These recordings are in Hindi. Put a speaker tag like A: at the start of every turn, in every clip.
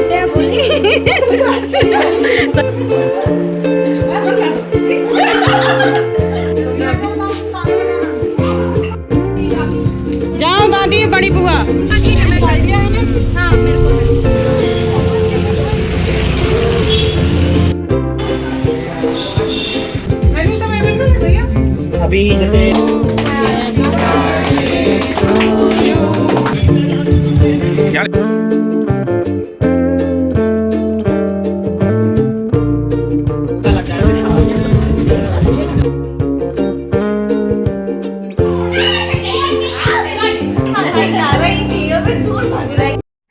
A: क्या बोली? जाओ दादी बड़ी बुआ। हाँ मेरे को
B: अभी जैसे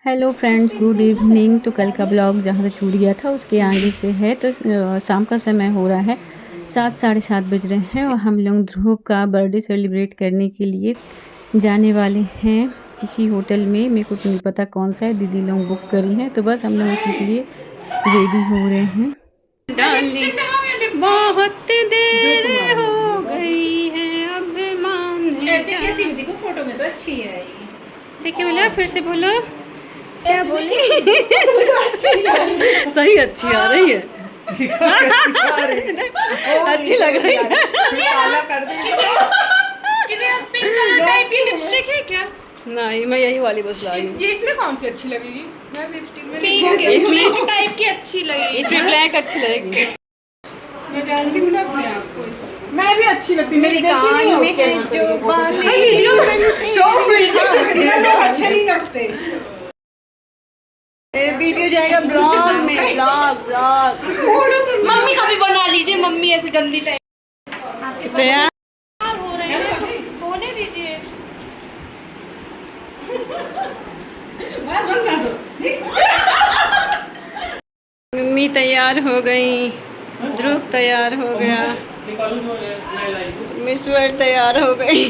A: हेलो फ्रेंड्स, गुड इवनिंग। तो कल का ब्लॉग जहाँ से छूट गया था उसके आगे से है। तो शाम का समय हो रहा है, 7 साढ़े 7 बज रहे हैं और हम लोग ध्रुव का बर्थडे सेलिब्रेट करने के लिए जाने वाले हैं किसी होटल में। मेरे को तो नहीं पता कौन सा है, दीदी लोग बुक करी हैं। तो बस हम लोग इसी के लिए रेडी हो रहे हैं। बहुत देर हो गई है अब
C: कैसी देखो फोटो में तो अच्छी है।
A: देखिए, बोला फिर से बोलो। क्या बोली? सही अच्छी आ रही है। अच्छी लग रही है।
C: पिंक कलर टाइप की लिपस्टिक है क्या?
A: नहीं, मैं यही वाली बस लाई।
C: इसमें कौन सी अच्छी लगेगी? मैं लिपस्टिक में
A: पिंक,
C: इसमें टाइप की अच्छी लगेगी।
A: इसमें ब्लैक अच्छी लगेगी।
D: मैं जानती हूँ ना अपने आप को। मैं भी अच्छी लगती हूँ। मेरी
A: कान में
D: जो
C: वीडियो
D: तो अच्छे नहीं लगते।
A: वीडियो जाएगा ब्लॉग में। ब्लॉग
C: मम्मी का भी बना लीजिए। मम्मी ऐसे गंदी टाइप
A: तैयार
C: होने दीजिए।
A: मम्मी तैयार हो गई, ध्रुव तैयार हो गया, मिसवर तैयार हो गई,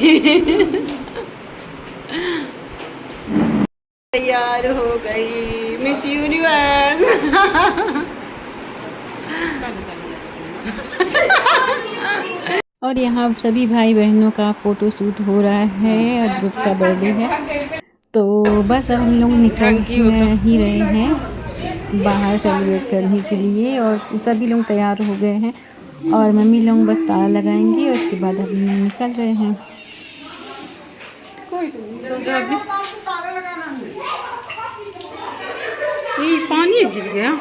A: तैयार हो गई मिस यूनिवर्स। और यहाँ सभी भाई बहनों का फोटो शूट हो रहा है और ध्रुव का बर्थडे है। तो बस अब हम लोग निकल ही रहे हैं बाहर सेलिब्रेट करने के लिए और सभी लोग तैयार हो गए हैं और मम्मी लोग बस ताला लगाएंगी और उसके बाद हम निकल रहे हैं। ये पानी गिर गया।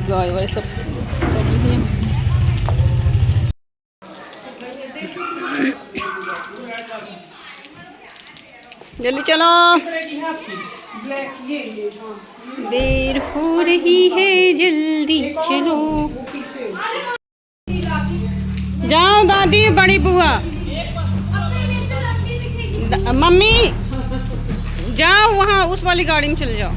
A: गाय वाले सब जल्दी चलो, देर हो रही है, जल्दी चलो। जाओ दादी बड़ी बुआ। मम्मी जाओ वहाँ उस वाली गाड़ी में चले जाओ।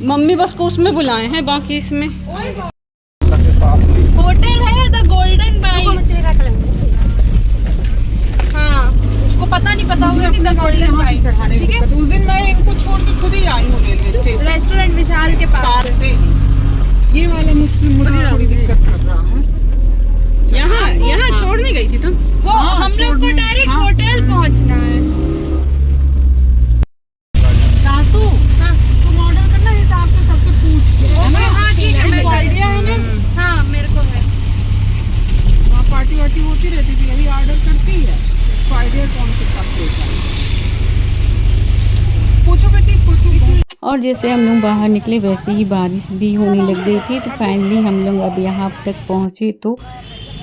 A: मम्मी बस को उसमें बुलाए हैं, बाकी इसमें
C: होटल है द गोल्डन बाइट्स। हाँ, उसको पता नहीं पता होगा कि द गोल्डन बाइट्स। ठीक है,
D: उस दिन मैं इनको छोड़ के खुद ही आई हूँ रेलवे स्टेशन
C: रेस्टोरेंट विशाल के पास
D: कार से। ये वाला मुझे थोड़ी दिक्कत कर रहा है।
A: यहाँ छोड़ने गई थी तुम?
C: वो हम लोग को डायरेक्ट होटल पहुँचना है।
D: सासू, तुम ऑर्डर करना हिसाब से सबसे पूछ के।
C: हाँ ठीक है, मैं
D: आइडिया है ना।
C: हाँ मेरे को है।
D: वहाँ पार्टी वार्टी होती रहती थी, यही ऑर्डर करती है तो आइडिया कौन से पास देता है। पूछो बेटी, पूछो।
A: और जैसे हम लोग बाहर निकले वैसे ही बारिश भी होने लग गई थी। तो फाइनली हम लोग अब यहाँ तक पहुँचे।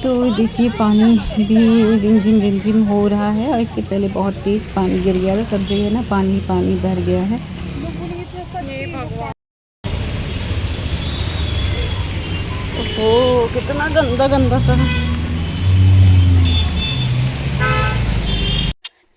A: तो देखिए पानी भी रिमझिम हो रहा है और इसके पहले बहुत तेज़ पानी गिर गया था। सब जगह ना पानी भर गया है। ओहो, कितना गंदा सा।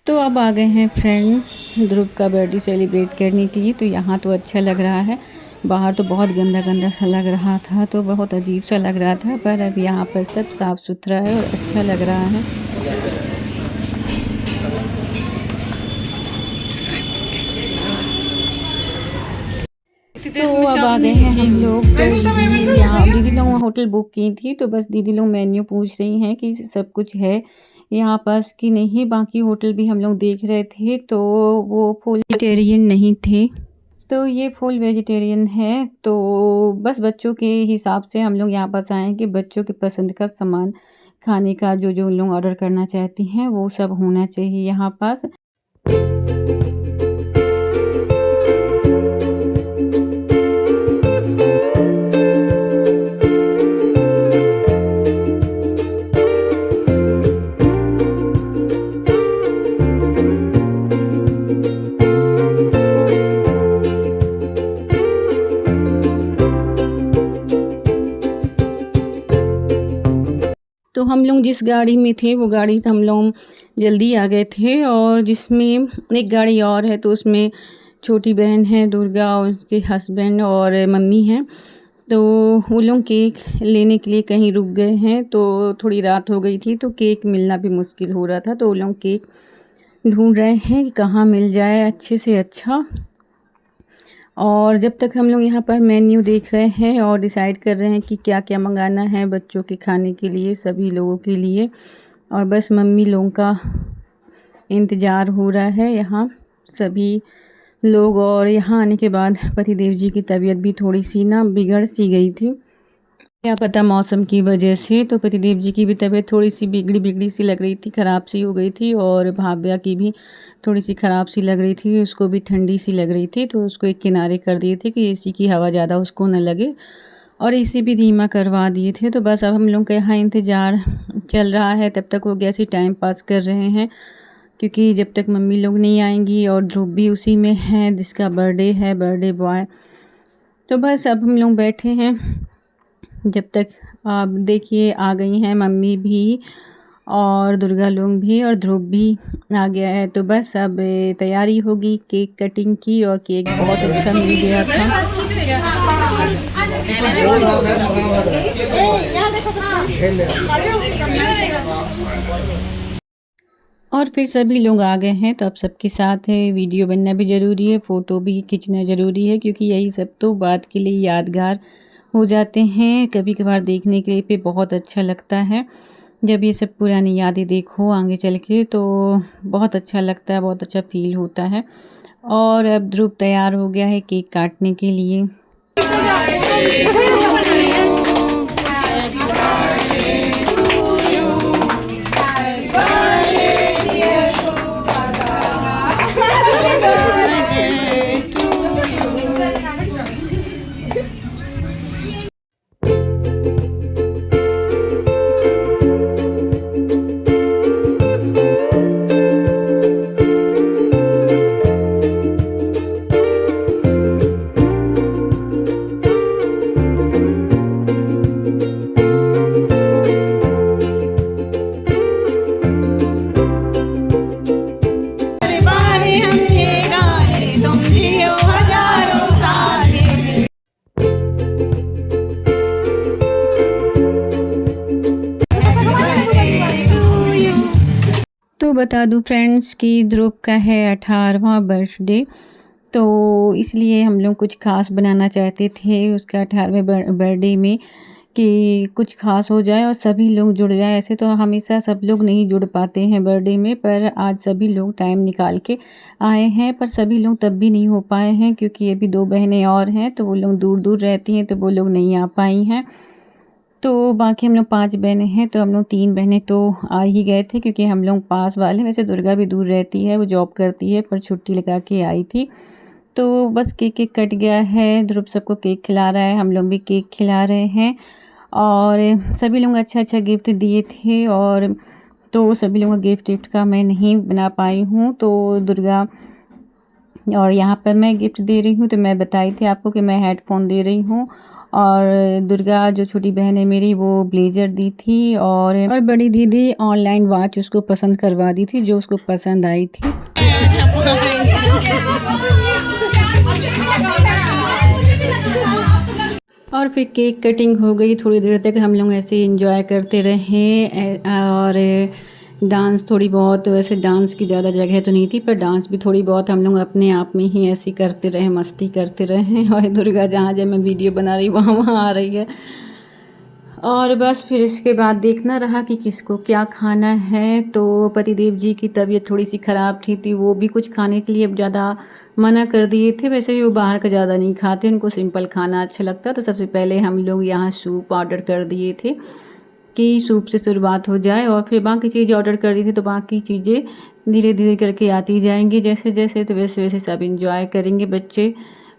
A: तो अब आ गए हैं फ्रेंड्स ध्रुव का बर्थडे सेलिब्रेट करने के लिए। तो यहाँ तो अच्छा लग रहा है, बाहर तो बहुत गंदा सा लग रहा था, तो बहुत अजीब सा लग रहा था। पर अब यहाँ पर सब साफ़ सुथरा है और अच्छा लग रहा है। तो अब आ गए हैं हम लोग। तो दीदी यहाँ दीदी लोग होटल बुक की थी, तो बस दीदी लोग मेन्यू पूछ रही हैं कि सब कुछ है यहाँ पास कि नहीं। बाकी होटल भी हम लोग देख रहे थे तो वो फुल वेजिटेरियन नहीं थे, तो ये फुल वेजिटेरियन है। तो बस बच्चों के हिसाब से हम लोग यहाँ पास आए हैं कि बच्चों की पसंद का सामान खाने का जो जो लोग ऑर्डर करना चाहती हैं वो सब होना चाहिए यहाँ पास। तो हम लोग जिस गाड़ी में थे वो गाड़ी हम लोग जल्दी आ गए थे, और जिसमें एक गाड़ी और है तो उसमें छोटी बहन है दुर्गा और उसके हस्बैंड और मम्मी हैं। तो वो लोग केक लेने के लिए कहीं रुक गए हैं, तो थोड़ी रात हो गई थी तो केक मिलना भी मुश्किल हो रहा था। तो वो लोग केक ढूंढ रहे हैं कि कहाँ मिल जाए अच्छे से अच्छा। और जब तक हम लोग यहाँ पर मेन्यू देख रहे हैं और डिसाइड कर रहे हैं कि क्या क्या मंगाना है बच्चों के खाने के लिए, सभी लोगों के लिए, और बस मम्मी लोगों का इंतज़ार हो रहा है यहाँ सभी लोग। और यहाँ आने के बाद पतिदेव जी की तबीयत भी थोड़ी सी ना बिगड़ सी गई थी, क्या पता मौसम की वजह से। तो पतिदेव जी की भी तबीयत थोड़ी सी बिगड़ी सी लग रही थी, ख़राब सी हो गई थी, और भाव्या की भी थोड़ी सी ख़राब सी लग रही थी, उसको भी ठंडी सी लग रही थी। तो उसको एक किनारे कर दिए थे कि एसी की हवा ज़्यादा उसको न लगे, और एसी भी धीमा करवा दिए थे। तो बस अब हम लोग का यहाँ इंतज़ार चल रहा है, तब तक वो कैसे टाइम पास कर रहे हैं, क्योंकि जब तक मम्मी लोग नहीं आएंगी। और ध्रुव भी उसी में है जिसका बर्थडे है, बर्थडे बॉय। तो बस अब हम लोग बैठे हैं जब तक। आप देखिए आ गई हैं मम्मी भी और दुर्गा लोग भी, और ध्रुव भी आ गया है। तो बस अब तैयारी होगी केक कटिंग की, और केक बहुत अच्छा मिल गया था। और फिर सभी लोग आ गए हैं, तो अब सबके साथ है वीडियो बनना भी ज़रूरी है, फ़ोटो भी खींचना ज़रूरी है, क्योंकि यही सब तो बाद के लिए यादगार हो जाते हैं। कभी कभार देखने के लिए पे बहुत अच्छा लगता है, जब ये सब पुरानी यादें देखो आगे चल के तो बहुत अच्छा लगता है, बहुत अच्छा फील होता है। और अब ध्रुव तैयार हो गया है केक काटने के लिए। तो बता दूं फ्रेंड्स कि ध्रुव का है 18वां बर्थडे, तो इसलिए हम लोग कुछ ख़ास बनाना चाहते थे उसका 18वें बर्थडे में, कि कुछ ख़ास हो जाए और सभी लोग जुड़ जाए। ऐसे तो हमेशा सब लोग नहीं जुड़ पाते हैं बर्थडे में, पर आज सभी लोग टाइम निकाल के आए हैं। पर सभी लोग तब भी नहीं हो पाए हैं, क्योंकि अभी 2 बहनें और हैं तो वो लोग दूर दूर रहती हैं, तो वो लोग नहीं आ पाई हैं। तो बाकी हम लोग 5 बहनें हैं, तो हम लोग 3 बहनें तो आ ही गए थे, क्योंकि हम लोग पास वाले। वैसे दुर्गा भी दूर रहती है, वो जॉब करती है, पर छुट्टी लगा के आई थी। तो बस केक कट गया है, ध्रुव सबको केक खिला रहा है, हम लोग भी केक खिला रहे हैं। और सभी लोग अच्छा गिफ्ट दिए थे, और तो सभी लोगों का गिफ्ट का मैं नहीं बना पाई हूँ। तो दुर्गा और यहाँ पर मैं गिफ्ट दे रही हूँ, तो मैं बताई थी आपको कि मैं हेडफोन दे रही हूँ, और दुर्गा जो छोटी बहन है मेरी वो ब्लेज़र दी थी, और बड़ी दीदी ऑनलाइन वॉच उसको पसंद करवा दी थी, जो उसको पसंद आई थी। और फिर केक कटिंग हो गई। थोड़ी देर तक हम लोग ऐसे एंजॉय करते रहे, और डांस थोड़ी बहुत, वैसे डांस की ज़्यादा जगह तो नहीं थी, पर डांस भी थोड़ी बहुत हम लोग अपने आप में ही ऐसी करते रहे, मस्ती करते रहे। और दुर्गा जहाँ जब मैं वीडियो बना रही वहाँ वहाँ आ रही है। और बस फिर इसके बाद देखना रहा कि किसको क्या खाना है। तो पतिदेव जी की तबीयत थोड़ी सी ख़राब थी, वो भी कुछ खाने के लिए ज़्यादा मना कर दिए थे। वैसे भी वो बाहर का ज़्यादा नहीं खाते, उनको सिंपल खाना अच्छा लगता। तो सबसे पहले हम लोग यहाँ सूप ऑर्डर कर दिए थे कि सूप से शुरुआत हो जाए, और फिर बाकी चीज़ें ऑर्डर कर दी थी। तो बाकी चीज़ें धीरे धीरे करके आती जाएंगी जैसे जैसे, तो वैसे वैसे सब इंजॉय करेंगे। बच्चे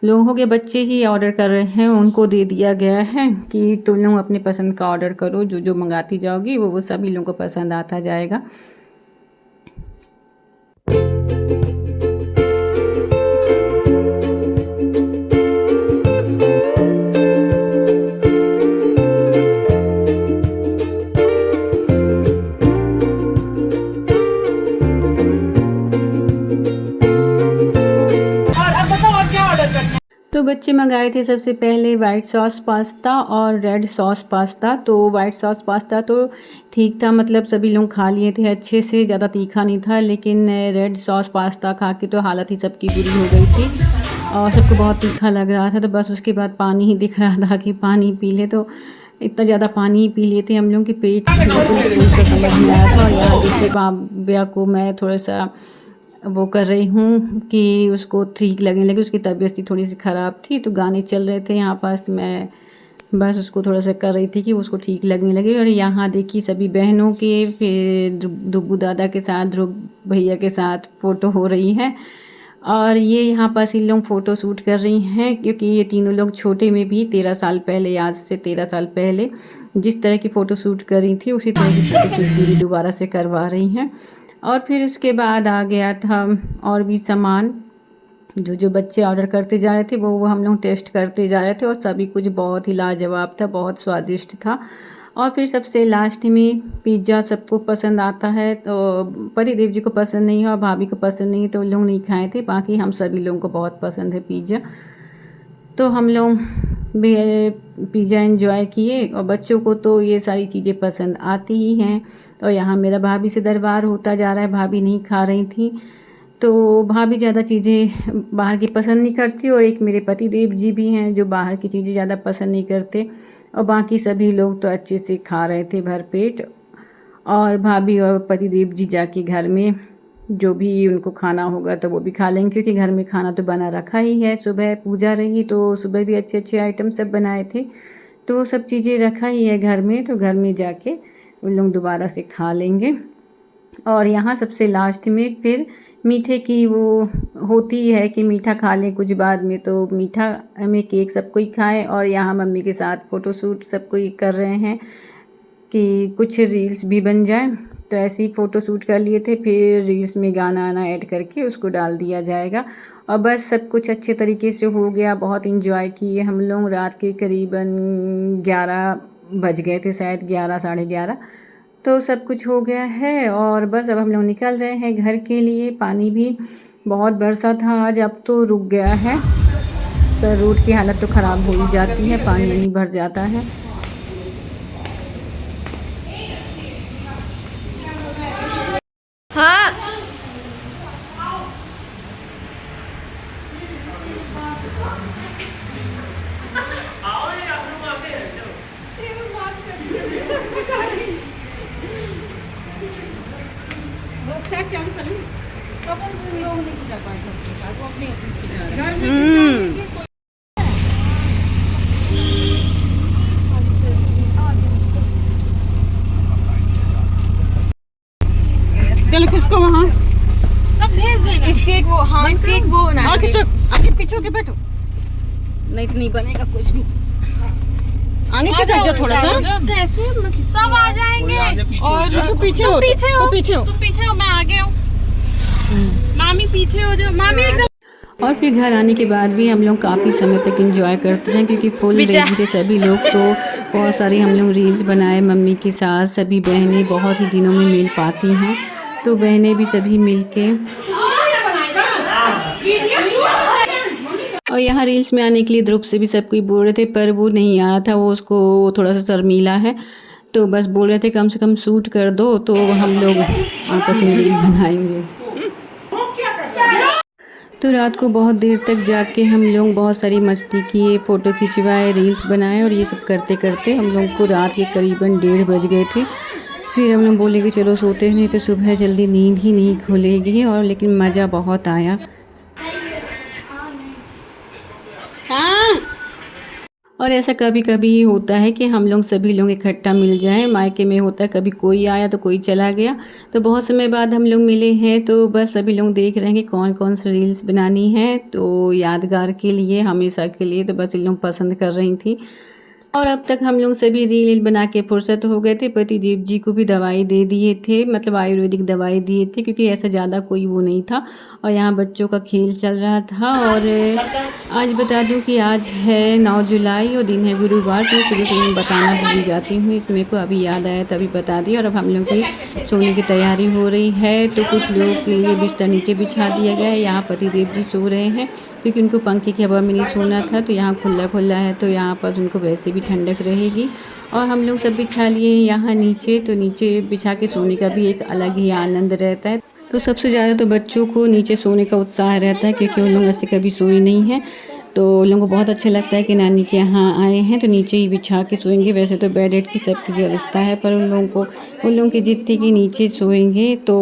A: लोगों के बच्चे ही ऑर्डर कर रहे हैं, उनको दे दिया गया है कि तुम लोग अपने पसंद का ऑर्डर करो, जो जो मंगाती जाओगी वो सभी लोगों को पसंद आता जाएगा। तो बच्चे मंगाए थे सबसे पहले वाइट सॉस पास्ता और रेड सॉस पास्ता। तो वाइट सॉस पास्ता तो ठीक था, मतलब सभी लोग खा लिए थे अच्छे से, ज़्यादा तीखा नहीं था। लेकिन रेड सॉस पास्ता खा के तो हालत ही सबकी बुरी हो गई थी और सबको बहुत तीखा लग रहा था। तो बस उसके बाद पानी ही दिख रहा था कि पानी पी ले। तो इतना ज़्यादा पानी ही पी लिए थे हम लोग कि पेट बिल्कुल फूल का समझ नहीं आया था। और यहाँ देखिए बाबिया को मैं थोड़ा सा वो कर रही हूँ कि उसको ठीक लगने लगे। उसकी तबीयत थोड़ी सी ख़राब थी, तो गाने चल रहे थे यहाँ पास, मैं बस उसको थोड़ा सा कर रही थी कि उसको ठीक लगने लगे। और यहाँ देखिए सभी बहनों के, फिर दुब्बू दादा के साथ, ध्रुव भैया के साथ फ़ोटो हो रही है। और ये यहाँ पास इन लोग फ़ोटो शूट कर रही हैं, क्योंकि ये तीनों लोग छोटे में भी 13 साल पहले, आज से 13 साल पहले जिस तरह की फ़ोटो शूट कर रही थी, उसी तरह की फ़ोटो शूट भी दोबारा से करवा रही हैं। और फिर उसके बाद आ गया था और भी सामान, जो जो बच्चे ऑर्डर करते जा रहे थे वो हम लोग टेस्ट करते जा रहे थे। और सभी कुछ बहुत ही लाजवाब था, बहुत स्वादिष्ट था। और फिर सबसे लास्ट में पिज़्ज़ा सबको पसंद आता है, तो पतिदेव जी को पसंद नहीं है और भाभी को पसंद नहीं है, तो उन लोग नहीं खाए थे। बाकी हम सभी लोगों को बहुत पसंद है पिज़्ज़ा, तो हम लोग भी पिज़्ज़ा एंजॉय किए। और बच्चों को तो ये सारी चीज़ें पसंद आती ही हैं। और यहाँ मेरा भाभी से दरबार होता जा रहा है, भाभी नहीं खा रही थी। तो भाभी ज़्यादा चीज़ें बाहर की पसंद नहीं करती, और एक मेरे पति देव जी भी हैं जो बाहर की चीज़ें ज़्यादा पसंद नहीं करते। और बाकी सभी लोग तो अच्छे से खा रहे थे भर पेट। और भाभी और पति देव जी जाके घर में जो भी उनको खाना होगा तो वो भी खा लेंगे, क्योंकि घर में खाना तो बना रखा ही है। सुबह पूजा रही तो सुबह भी अच्छे अच्छे आइटम सब बनाए थे, तो वो सब चीज़ें रखा ही है घर में, तो घर में जाके उन लोग दोबारा से खा लेंगे। और यहाँ सबसे लास्ट में फिर मीठे की वो होती है कि मीठा खा लें कुछ बाद में, तो मीठा में केक सब कोई खाए। और यहाँ मम्मी के साथ फ़ोटोशूट सब कोई कर रहे हैं कि कुछ रील्स भी बन जाए, तो ऐसे ही फ़ोटो शूट कर लिए थे। फिर रील्स में गाना आना ऐड करके उसको डाल दिया जाएगा। और बस सब कुछ अच्छे तरीके से हो गया। बहुत इंजॉय किए हम लोग। रात के करीबन 11 बज गए थे, शायद 11 साढ़े 11, तो सब कुछ हो गया है। और बस अब हम लोग निकल रहे हैं घर के लिए। पानी भी बहुत बरसा था आज, अब तो रुक गया है, पर रोड की हालत तो ख़राब हो ही जाती है, पानी नहीं भर जाता है।
C: हाँ
D: चलो किसको वहाँ
C: सब भेज देना। इसके वो, हाँ इसके वो बना
D: और किसको आगे पीछे होके बैठो, नहीं तो नहीं बनेगा कुछ भी। आगे खिसक जा थोड़ा सा,
C: कैसे सब आ जाएंगे। और
D: तो पीछे हो,
C: पीछे हो,
D: तो पीछे हो,
C: तुम पीछे हो, मैं आगे हूँ। मामी पीछे हो जाओ, मामी एकदम।
A: और फिर घर आने के बाद भी हम लोग काफ़ी समय तक एंजॉय करते रहे, क्योंकि फुल रेडी थे सभी लोग। तो बहुत सारी हम लोग रील्स बनाए मम्मी के साथ। सभी बहनें बहुत ही दिनों में मिल पाती हैं, तो बहनें भी सभी मिल के। और यहाँ रील्स में आने के लिए ध्रुव से भी सब कोई बोल रहे थे, पर वो नहीं आया था, वो उसको थोड़ा सा शर्मीला है, तो बस बोल रहे थे कम से कम शूट कर दो तो हम लोग आपस में रील बनाएंगे। तो रात को बहुत देर तक जाग के हम लोग बहुत सारी मस्ती किए, फ़ोटो खिंचवाए, रील्स बनाए और ये सब करते करते हम लोग को रात के करीबन 1:30 बज गए थे। फिर हम लोग बोले कि चलो सोते हैं, नहीं तो सुबह जल्दी नींद ही नहीं खुलेगी। और लेकिन मज़ा बहुत आया। और ऐसा कभी कभी ही होता है कि हम लोग सभी लोग इकट्ठा मिल जाएं। मायके में होता है कभी कोई आया तो कोई चला गया, तो बहुत समय बाद हम लोग मिले हैं। तो बस सभी लोग देख रहे हैं कि कौन कौन सी रील्स बनानी है, तो यादगार के लिए, हमेशा के लिए। तो बस इन लोग पसंद कर रही थी। और अब तक हम लोग सभी रील बना के फुर्सत हो गए थे। पतिदेव जी को भी दवाई दे दिए थे, मतलब आयुर्वेदिक दवाई दिए थे, क्योंकि ऐसा ज़्यादा कोई वो नहीं था। और यहाँ बच्चों का खेल चल रहा था। और आज बता दूं कि आज है 9 जुलाई और दिन है गुरुवार। तो शुरू से मैं बताना भूल जाती हूँ, इसमें को अभी याद आया तभी बता दी। और अब हम लोग की सोने की तैयारी हो रही है। तो कुछ लोगों के लिए बिस्तर नीचे बिछा दिया गया है। यहाँ पतिदेव जी सो रहे हैं, क्योंकि उनको पंखे की हवा में नहीं सोना था। तो यहाँ खुला खुला है, तो यहाँ पर उनको वैसे भी ठंडक रहेगी। और हम लोग सब बिछा लिए यहाँ नीचे। तो नीचे बिछा के सोने का भी एक अलग ही आनंद रहता है। तो सबसे ज़्यादा तो बच्चों को नीचे सोने का उत्साह रहता है, क्योंकि उन लोग ऐसे कभी सोए नहीं हैं। तो उन लोगों को बहुत अच्छा लगता है कि नानी के यहाँ आए हैं तो नीचे ही बिछा के सोएंगे। वैसे तो बेड की सबकी व्यवस्था है, पर उन लोगों की जिद थी कि नीचे सोएंगे। तो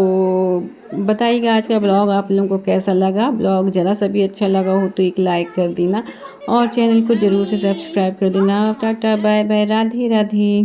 A: बताइएगा आज का ब्लॉग आप लोगों को कैसा लगा। ब्लॉग ज़रा सा भी अच्छा लगा हो तो एक लाइक कर देना और चैनल को ज़रूर से सब्सक्राइब कर देना। Tata bye bye, Radhe Radhe.